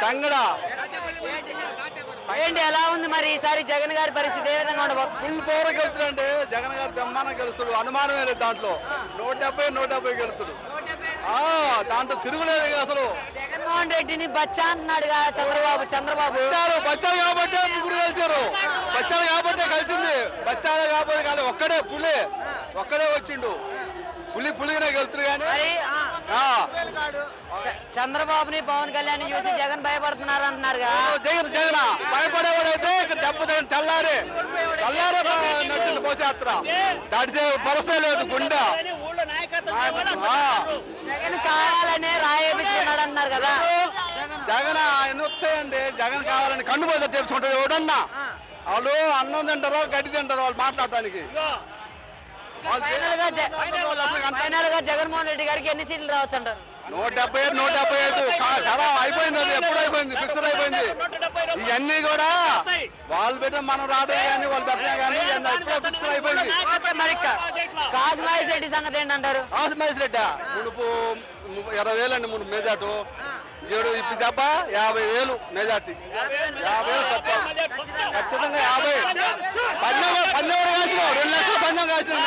తంగడా ఏంటి ఎలా ఉంది మరి ఈసారి జగన్ గారి పరిస్థితి ఏ విధంగా ఉండబోతుంది? ఫుల్ పవర్ గెలుస్తాడంటే జగన్ గారు బ్రహ్మాండం గెలుస్తాడు, అనుమానమే లేదు దాంట్లో. 170 గెలుస్తాడు. దాంట్లో తిరుగులేదు అసలు. జగన్మోహన్ రెడ్డిని బచ్చా అంటున్నాడు చంద్రబాబు బచ్చాలు కాబట్టే ముగ్గురు కలిసారు. బచ్చాలు కాబట్టే కలిసింది. బచ్చాలు కాబట్టి కానీ ఒక్కడే వచ్చిండు. పులిగానే గెలుతురు కానీ చంద్రబాబుని పవన్ కళ్యాణ్ చూసి జగన్ భయపడుతున్నారు అంటున్నారు జగన్ భయపడేవాడైతే దెబ్బ తెల్లారే నచ్చింది పోసేత్ర దాడిచే పరిస్థితి లేదు. గుండె జగన్ కావాలనే రాయేపించుకున్నాడు అంటున్నారు కదా. జగన్ ఆయన వస్తాయండి. జగన్ కావాలని కన్ను పోతే తెచ్చుకుంటాడు ఎవడన్నా. వాళ్ళు అన్నం తింటారో గడ్డి తింటారో వాళ్ళు మాట్లాడటానికి. ఫైనల్ గా జగన్మోహన్ రెడ్డి గారికి ఎన్ని సీట్లు రావచ్చు అంటారు? 175 కదా అయిపోయింది. అది ఎప్పుడు అయిపోయింది, ఫిక్స్డ్ అయిపోయింది. ఇవన్నీ కూడా వాళ్ళు పెట్టిన మనం రావడం కానీ వాళ్ళు పెట్టడం కానీ ఎప్పుడో ఫిక్స్డ్ అయిపోయింది. మరి కాసుమహేష్ రెడ్డి సంగతి ఏంటంటారు? కాసుమహేష్ రెడ్డి మునుపు 20,000 అండి మునుపు మెజార్టీ. ఇప్పుడు దెబ్బ 50,000 మెజార్టీ. 50,000 తప్ప ఖచ్చితంగా 50. 12 కాసిన 2 లక్షల పందెం కాసిన.